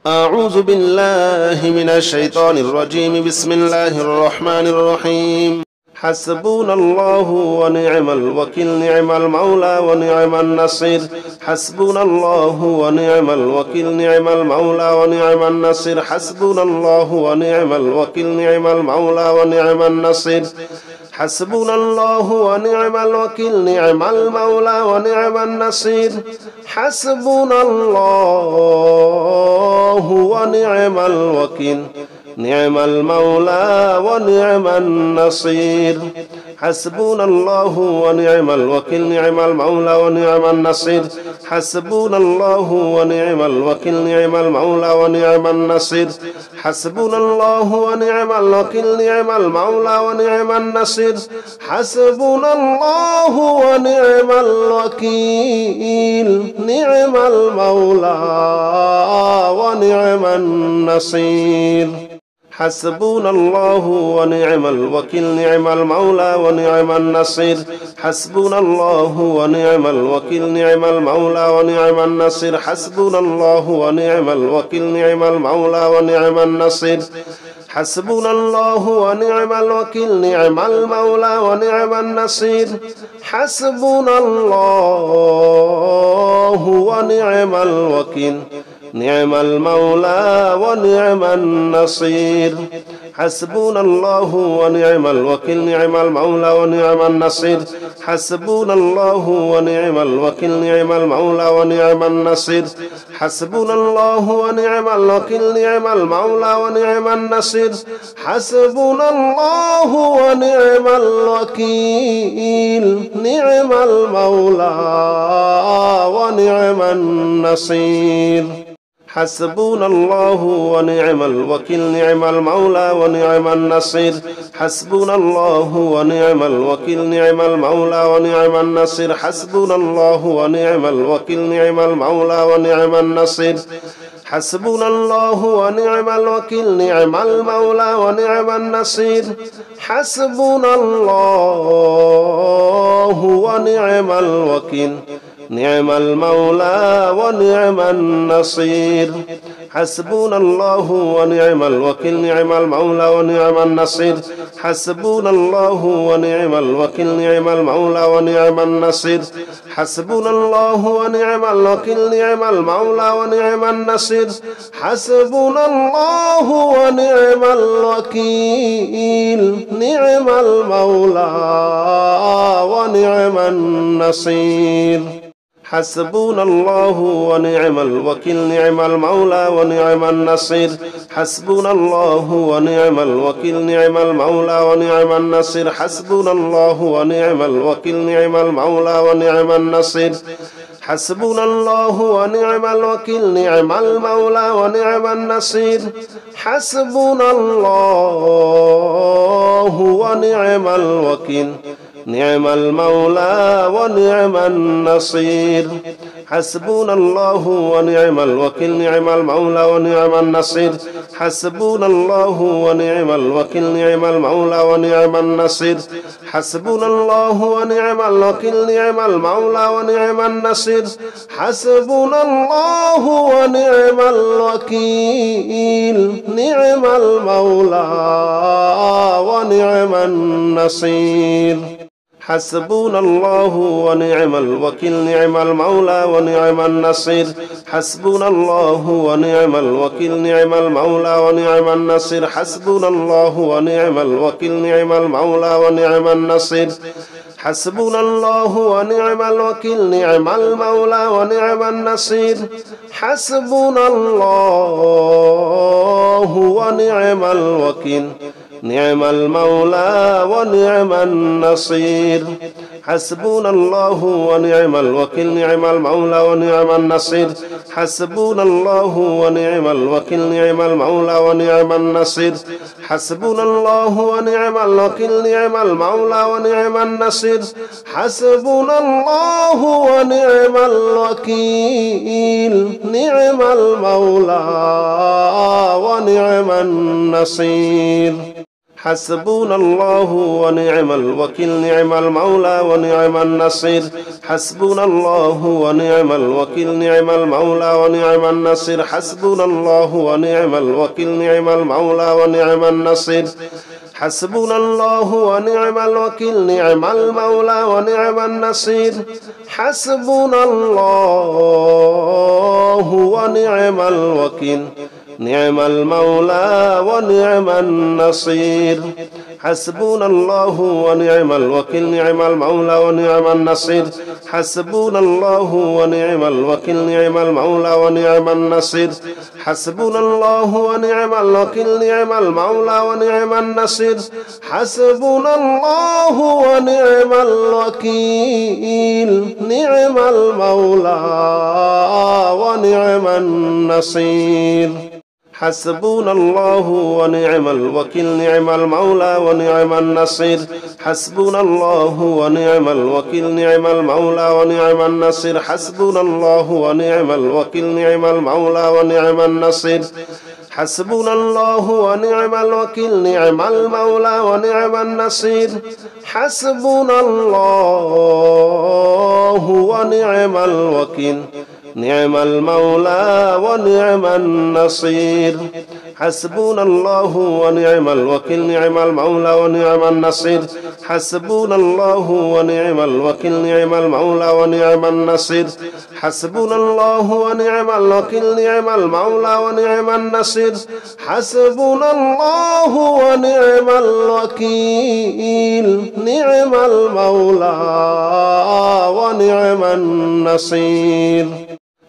أعوذ بالله من الشيطان الرجيم. بسم الله الرحمن الرحيم. حسبنا الله ونعم الوكيل، نعم المولى ونعم النصير. حسبنا الله ونعم الوكيل، نعم المولى ونعم النصير. حسبنا الله ونعم الوكيل، نعم المولى ونعم النصير. حسبنا الله ونعم الوكيل، نعم المولى ونعم النصير. حسبنا الله ونعم الوكيل، نعم المولى ونعم النصير. حسبنا الله ونعم الوكيل، نعم المولى ونعم النصير. حسبنا الله ونعم الوكيل، نعم المولى ونعم النصير. حسبنا الله ونعم الوكيل، نعم المولى ونعم النصير. حسبنا الله ونعم الوكيل، نعم المولى ونعم النصير. حسبنا الله ونعم الوكيل، نعم المولى ونعم النصير. حسبنا الله ونعم الوكيل، نعم المولى ونعم النصير. حسبنا الله ونعم الوكيل، نعم المولى ونعم النصير. حسبنا الله ونعم الوكيل، نعم المولى ونعم النصير. حسبنا الله ونعم الوكيل، نعم المولى ونعم النصير. حسبنا الله ونعم الوكيل، نعم المولى ونعم النصير. حسبنا الله ونعم الوكيل، نعم المولى ونعم النصير. حسبنا الله ونعم الوكيل، نعم المولى ونعم النصير. حسبنا الله ونعم الوكيل، نعم المولى ونعم النصير. حسبنا الله ونعم الوكيل، نعم المولى ونعم النصير. حسبنا الله ونعم الوكيل، نعم المولى ونعم النصير. حسبنا الله ونعم الوكيل، نعم المولى ونعم النصير. حسبنا الله ونعم الوكيل، نعم المولى ونعم النصير. حسبنا الله ونعم الوكيل، نعم المولى ونعم النصير. حسبنا الله ونعم الوكيل، نعم المولى ونعم النصير. حسبنا الله ونعم الوكيل، نعم المولى ونعم النصير. حسبنا الله ونعم الوكيل، نعم المولى ونعم النصير. حسبنا الله ونعم الوكيل، نعم المولى ونعم النصير. حسبنا الله ونعم الوكيل، نعم المولى ونعم النصير. حسبنا الله ونعم الوكيل، نعم المولى ونعم النصير. حسبنا الله ونعم الوكيل، نعم المولى ونعم النصير. حسبنا الله ونعم الوكيل، نعم المولى ونعم النصير. حسبنا الله ونعم الوكيل، نعم المولى ونعم النصير. حسبنا الله ونعم الوكيل، نعم المولى ونعم النصير. حسبنا الله ونعم الوكيل، نعم المولى ونعم النصير. حسبنا الله ونعم الوكيل، نعم المولى ونعم النصير. حسبنا الله ونعم الوكيل، نعم المولى ونعم النصير. حسبنا الله ونعم الوكيل، نعم المولى ونعم النصير. حسبنا الله ونعم الوكيل، نعم المولى ونعم النصير. حسبنا الله ونعم الوكيل، نعم المولى ونعم النصير. حسبنا الله ونعم الوكيل، نعم المولى ونعم النصير. حسبنا الله ونعم الوكيل، نعم المولى ونعم النصير. حسبنا الله ونعم الوكيل، نعم المولى ونعم النصير. حسبنا الله ونعم الوكيل، نعم المولى ونعم النصير. حسبنا الله ونعم الوكيل، نعم المولى ونعم النصير. حسبنا الله ونعم الوكيل، نعم المولى ونعم النصير. حسبنا الله ونعم الوكيل نعم المولى ونعم النصير حسبنا الله ونعم الوكيل نعم المولى ونعم النصير حسبنا الله ونعم الوكيل نعم المولى ونعم النصير حسبنا الله ونعم الوكيل نعم المولى ونعم النصير حسبنا الله ونعم الوكيل نعم المولى ونعم النصير حسبنا الله ونعم الوكيل نعم المولى ونعم النصير حسبنا الله ونعم الوكيل نعم المولى ونعم النصير حسبنا الله ونعم الوكيل نعم المولى ونعم النصير حسبنا الله ونعم الوكيل نعم المولى ونعم النصير حسبنا الله ونعم الوكيل نعم المولى ونعم النصير حسبنا الله ونعم الوكيل نعم المولى ونعم النصير حسبنا الله ونعم الوكيل نعم المولى ونعم النصير حسبنا الله ونعم الوكيل نعم المولى ونعم النصير حسبنا الله ونعم الوكيل نعم المولى ونعم النصير حسبنا الله ونعم الوكيل نعم المولى ونعم النصير حسبنا الله ونعم الوكيل نعم المولى ونعم النصير حسبنا الله ونعم الوكيل نعم المولى ونعم النصير حسبنا الله ونعم الوكيل نعم المولى ونعم النصير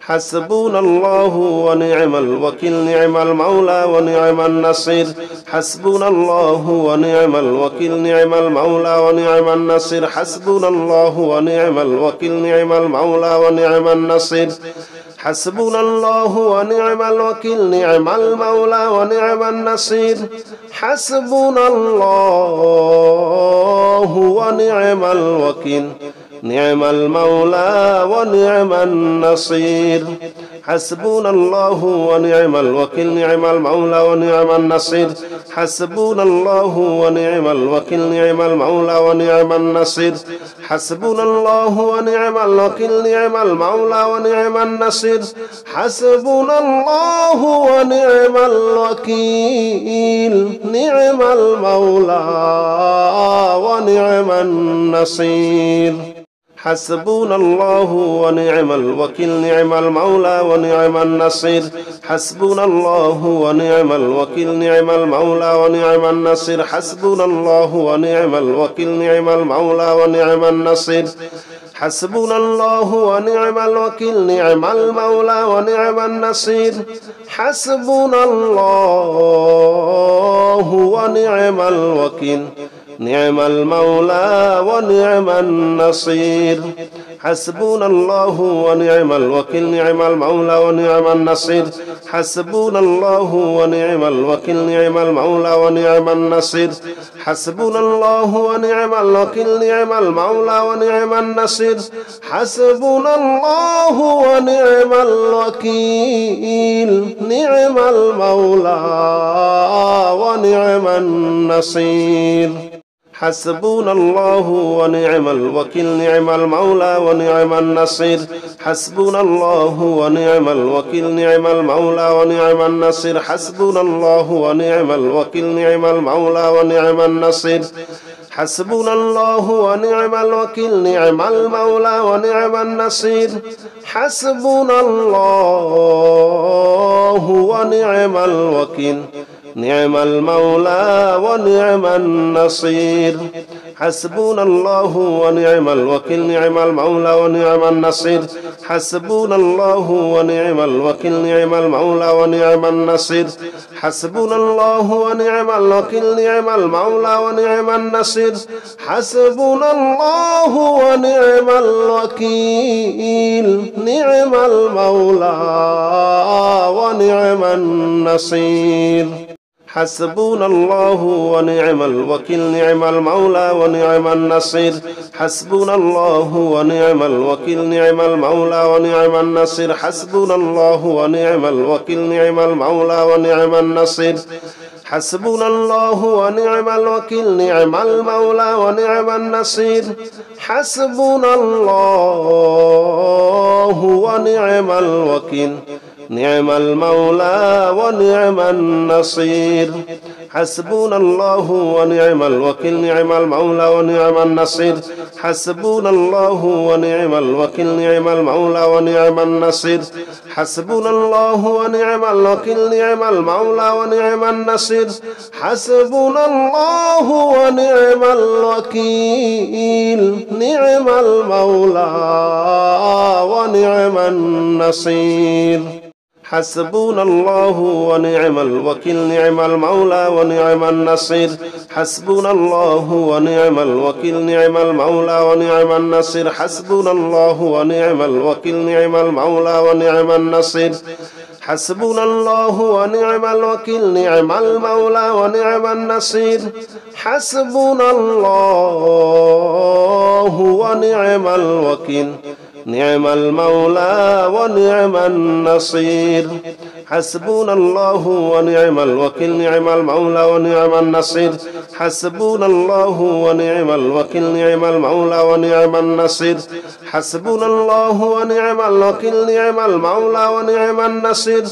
حسبنا الله ونعم الوكيل نعم المولى ونعم النصير حسبنا الله ونعم الوكيل نعم المولى ونعم النصير حسبنا الله ونعم الوكيل نعم المولى ونعم النصير حسبنا الله ونعم الوكيل نعم المولى ونعم النصير حسبنا الله ونعم الوكيل نعم المولى ونعم النصير حسبنا الله ونعم الوكيل نعم المولى ونعم النصير حسبنا الله ونعم الوكيل نعم المولى ونعم النصير حسبنا الله ونعم الوكيل نعم المولى ونعم النصير حسبنا الله ونعم الوكيل نعم المولى ونعم النصير حسبنا الله ونعم الوكيل نعم المولى ونعم النصير حسبنا الله ونعم الوكيل نعم المولى ونعم النصير حسبنا الله ونعم الوكيل نعم المولى ونعم النصير حسبنا الله ونعم الوكيل نعم المولى ونعم النصير حسبنا الله ونعم الوكيل نعم المولى ونعم النصير حسبنا الله ونعم الوكيل نعم المولى ونعم النصير حسبنا الله ونعم الوكيل نعم المولى ونعم النصير حسبنا الله ونعم الوكيل نعم المولى ونعم النصير حسبنا الله ونعم الوكيل نعم المولى ونعم النصير حسبنا الله ونعم الوكيل نعم المولى ونعم النصير حسبنا الله ونعم الوكيل نعم المولى ونعم النصير حسبنا الله ونعم الوكيل نعم المولى ونعم النصير حسبنا الله ونعم الوكيل نعم المولى ونعم النصير حسبنا الله ونعم الوكيل نعم المولى ونعم النصير حسبنا الله ونعم الوكيل نعم المولى ونعم النصير حسبنا الله ونعم الوكيل نعم المولى ونعم النصير حسبنا الله ونعم الوكيل نعم المولى ونعم النصير حسبنا الله ونعم الوكيل نعم المولى ونعم النصير حسبنا الله ونعم الوكيل نعم المولى ونعم النصير حسبنا الله ونعم الوكيل نعم المولى ونعم النصير حسبنا الله ونعم الوكيل نعم المولى ونعم النصير حسبنا الله ونعم الوكيل نعم المولى ونعم النصير حسبنا الله ونعم الوكيل نعم المولى ونعم النصير حسبنا الله ونعم الوكيل نعم المولى ونعم النصير حسبنا الله ونعم الوكيل نعم المولى ونعم النصير حسبنا الله ونعم الوكيل نعم المولى ونعم النصير حسبنا الله ونعم الوكيل نعم المولى ونعم النصير حسبنا الله ونعم الوكيل نعم المولى ونعم النصير حسبنا الله ونعم الوكيل نعم المولى ونعم النصير حسبنا الله ونعم الوكيل نعم المولى ونعم النصير حسبنا الله ونعم الوكيل نعم المولى ونعم النصير حسبنا الله ونعم الوكيل نعم المولى ونعم النصير حسبنا الله ونعم الوكيل نعم المولى ونعم النصير حسبنا الله ونعم الوكيل نعم المولى ونعم النصير حسبنا الله ونعم الوكيل نعم المولى ونعم النصير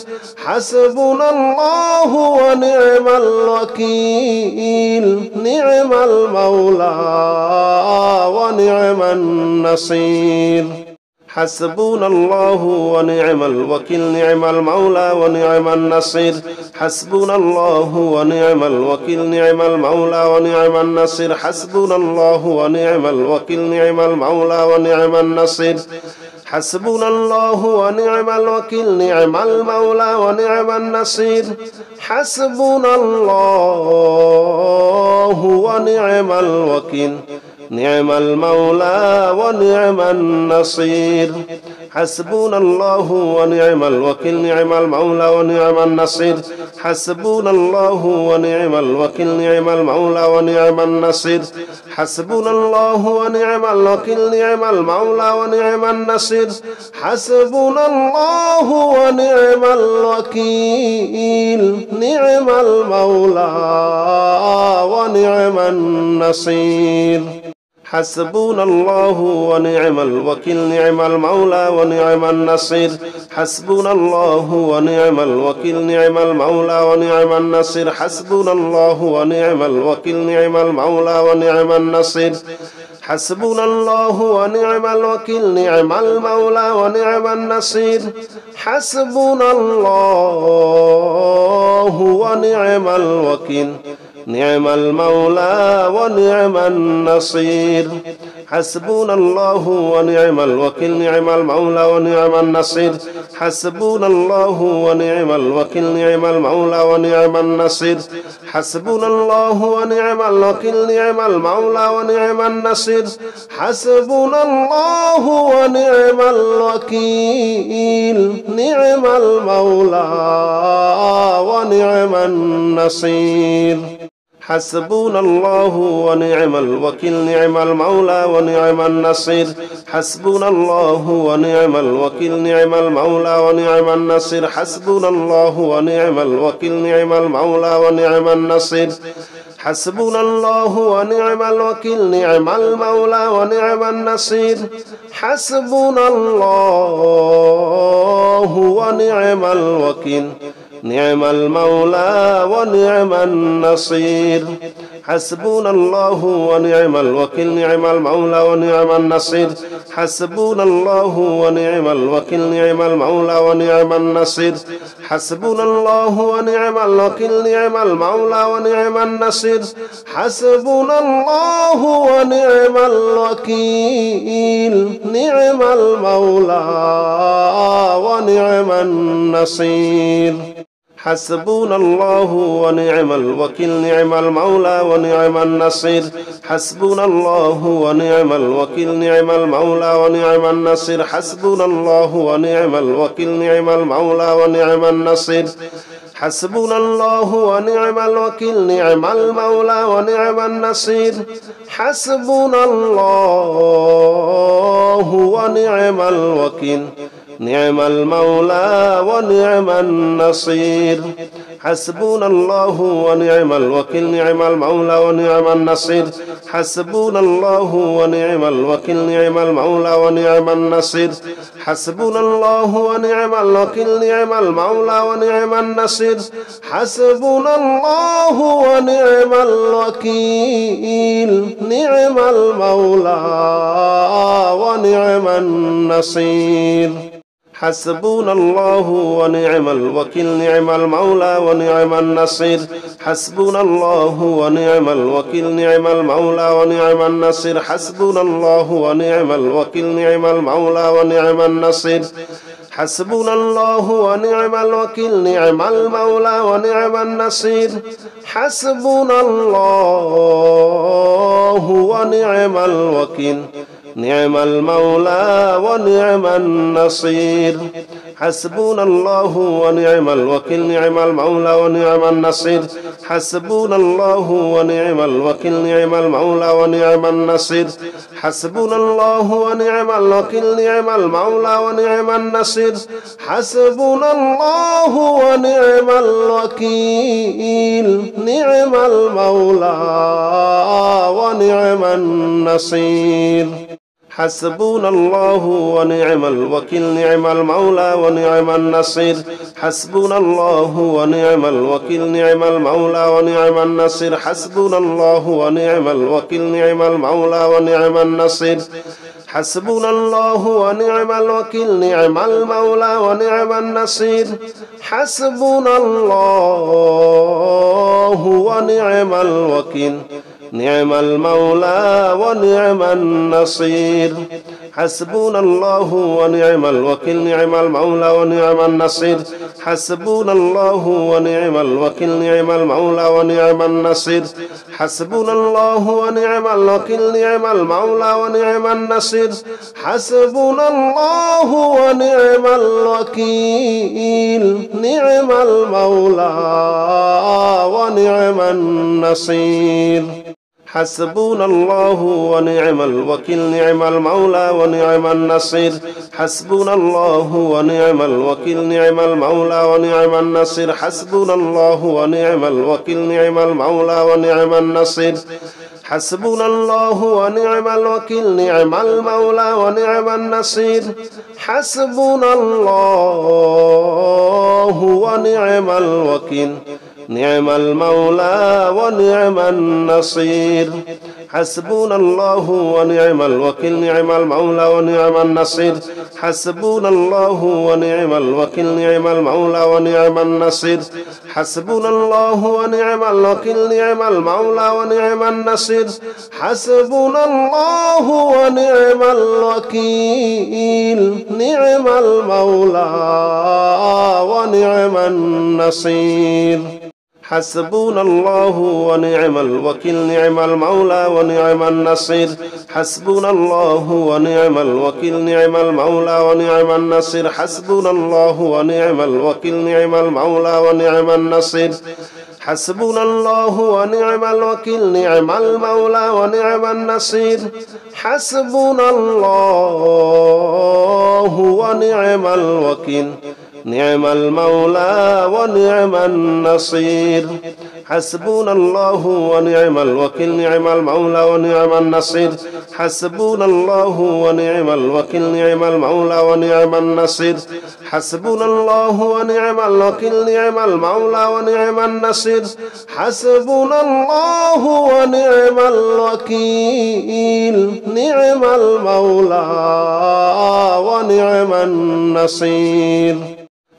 حسبنا الله ونعم الوكيل نعم المولى ونعم النصير حسبنا الله ونعم الوكيل نعم المولى ونعم النصير حسبنا الله ونعم الوكيل نعم المولى ونعم النصير حسبنا الله ونعم الوكيل نعم المولى ونعم النصير حسبنا الله ونعم الوكيل نعم المولى ونعم النصير حسبنا الله ونعم الوكيل نعم المولى ونعم النصير حسبنا الله ونعم الوكيل نعم المولى ونعم النصير حسبنا الله ونعم الوكيل نعم المولى ونعم النصير حسبنا الله ونعم الوكيل نعم المولى ونعم النصير حسبنا الله ونعم الوكيل نعم المولى ونعم النصير حسبنا الله ونعم الوكيل نعم المولى ونعم النصير حسبنا الله ونعم الوكيل نعم المولى ونعم النصير حسبنا الله ونعم الوكيل نعم المولى ونعم النصير حسبنا الله ونعم الوكيل نعم المولى ونعم النصير حسبنا الله ونعم الوكيل نعم المولى ونعم النصير حسبنا الله ونعم الوكيل نعم المولى ونعم النصير حسبنا الله ونعم الوكيل نعم المولى ونعم النصير حسبنا الله ونعم الوكيل نعم المولى ونعم النصير حسبنا الله ونعم الوكيل نعم المولى ونعم النصير حسبنا الله ونعم الوكيل نعم المولى ونعم النصير حسبنا الله ونعم الوكيل نعم المولى ونعم النصير حسبنا الله ونعم الوكيل نعم المولى ونعم النصير حسبنا الله ونعم الوكيل نعم المولى ونعم النصير حسبنا الله ونعم الوكيل نعم المولى ونعم النصير حسبنا الله ونعم الوكيل نعم المولى ونعم النصير حسبنا الله ونعم الوكيل نعم المولى ونعم النصير حسبنا الله ونعم الوكيل نعم المولى ونعم النصير حسبنا الله ونعم الوكيل نعم المولى ونعم النصير حسبنا الله ونعم الوكيل نعم المولى ونعم النصير حسبنا الله ونعم الوكيل نعم المولى ونعم النصير حسبنا الله ونعم الوكيل نعم المولى ونعم النصير حسبنا الله ونعم الوكيل نعم المولى ونعم النصير حسبنا الله ونعم الوكيل نعم المولى ونعم النصير حسبنا الله ونعم الوكيل نعم المولى ونعم النصير حسبنا الله ونعم الوكيل نعم المولى ونعم النصير حسبنا الله ونعم الوكيل نعم المولى ونعم النصير حسبنا الله ونعم الوكيل نعم المولى ونعم النصير حسبنا الله ونعم الوكيل نعم المولى ونعم النصير حسبنا الله ونعم الوكيل نعم المولى ونعم النصير حسبنا الله ونعم الوكيل نعم المولى ونعم النصير حسبنا الله ونعم الوكيل نعم المولى ونعم النصير حسبنا الله ونعم الوكيل نعم المولى ونعم النصير حسبنا الله ونعم الوكيل نعم المولى ونعم النصير حسبنا الله ونعم الوكيل نعم المولى ونعم النصير حسبنا الله ونعم الوكيل نعم المولى ونعم النصير حسبنا الله ونعم الوكيل نعم المولى ونعم النصير حسبنا الله ونعم الوكيل نعم المولى ونعم النصير حسبنا الله ونعم الوكيل نعم المولى ونعم النصير حسبنا الله ونعم الوكيل نعم المولى ونعم النصير حسبنا الله ونعم الوكيل نعم المولى ونعم النصير حسبنا الله ونعم الوكيل نعم المولى ونعم النصير حسبنا الله ونعم الوكيل نعم المولى ونعم النصير حسبنا الله ونعم الوكيل نعم المولى ونعم النصير حسبنا الله ونعم الوكيل نعم المولى ونعم النصير حسبنا الله ونعم الوكيل نعم المولى ونعم النصير حسبنا الله ونعم الوكيل نعم المولى ونعم النصير حسبنا الله ونعم الوكيل نعم المولى ونعم النصير حسبنا الله ونعم الوكيل نعم المولى ونعم النصير حسبنا الله ونعم الوكيل نعم المولى ونعم النصير حسبنا الله ونعم الوكيل نعم المولى ونعم النصير حسبنا الله ونعم الوكيل نعم المولى ونعم النصير حسبنا الله ونعم الوكيل نعم المولى ونعم النصير حسبنا الله ونعم الوكيل نعم المولى ونعم النصير حسبنا الله ونعم الوكيل نعم المولى ونعم النصير حسبنا الله ونعم الوكيل نعم المولى ونعم النصير حسبنا الله ونعم الوكيل نعم المولى ونعم النصير حسبنا الله ونعم الوكيل نعم المولى ونعم النصير حسبنا الله ونعم الوكيل نعم المولى ونعم النصير حسبنا الله ونعم الوكيل نعم المولى ونعم النصير حسبنا الله ونعم الوكيل نعم المولى ونعم النصير حسبنا الله ونعم الوكيل نعم المولى ونعم النصير حسبنا الله ونعم الوكيل نعم المولى ونعم النصير حسبنا الله ونعم الوكيل نعم المولى ونعم النصير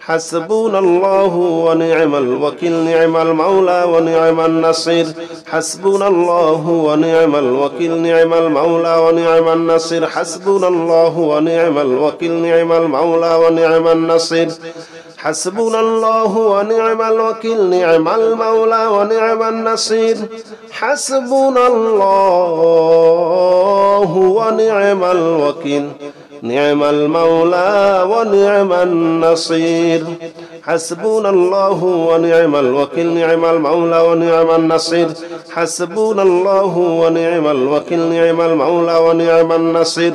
حسبنا الله ونعم الوكيل نعم المولى ونعم النصير حسبنا الله ونعم الوكيل نعم المولى ونعم النصير حسبنا الله ونعم الوكيل نعم المولى ونعم النصير حسبنا الله ونعم الوكيل نعم المولى ونعم النصير حسبنا الله ونعم الوكيل نعم المولى ونعم النصير حسبنا الله ونعم الوكيل نعم المولى ونعم النصير حسبنا الله ونعم الوكيل نعم المولى ونعم النصير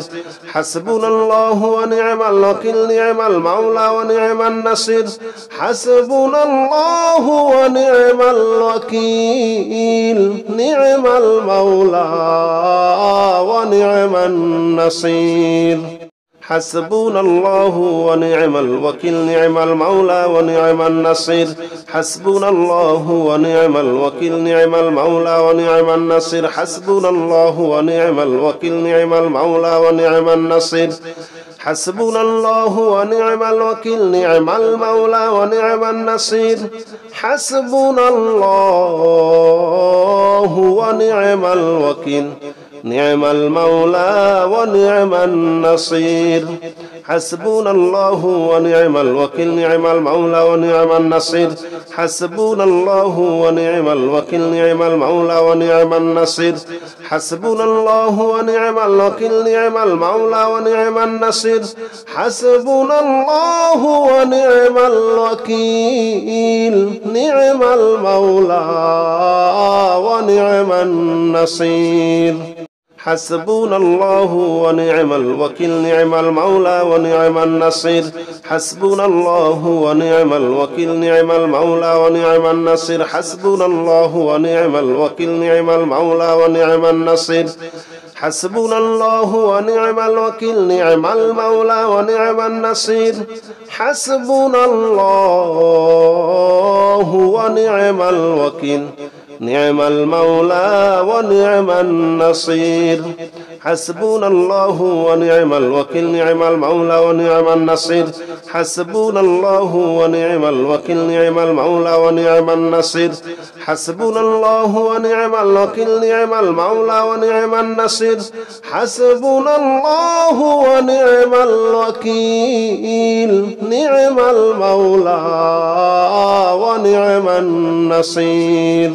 حسبنا الله ونعم الوكيل نعم المولى ونعم النصير حسبنا الله ونعم الوكيل نعم المولى ونعم النصير حسبنا الله ونعم الوكيل نعم المولى ونعم النصير حسبنا الله ونعم الوكيل نعم المولى ونعم النصير حسبنا الله ونعم الوكيل نعم المولى ونعم النصير حسبنا الله ونعم الوكيل نعم المولى ونعم النصير حسبنا الله ونعم الوكيل نعم المولى ونعم النصير حسبنا الله ونعم الوكيل نعم المولى ونعم النصير حسبنا الله ونعم الوكيل نعم المولى ونعم النصير حسبنا الله ونعم الوكيل نعم المولى ونعم النصير حسبنا الله ونعم الوكيل نعم المولى ونعم النصير حسبنا الله ونعم الوكيل نعم المولى ونعم النصير حسبنا الله ونعم الوكيل نعم المولى ونعم النصير حسبنا الله ونعم الوكيل نعم المولى ونعم النصير حسبنا الله ونعم الوكيل نعم المولى ونعم النصير حسبنا الله ونعم الوكيل نعم المولى ونعم النصير حسبنا الله ونعم الوكيل نعم المولى ونعم النصير حسبنا الله ونعم الوكيل نعم المولى ونعم النصير حسبنا الله ونعم الوكيل نعم المولى ونعم النصير حسبنا الله ونعم الوكيل نعم المولى ونعم النصير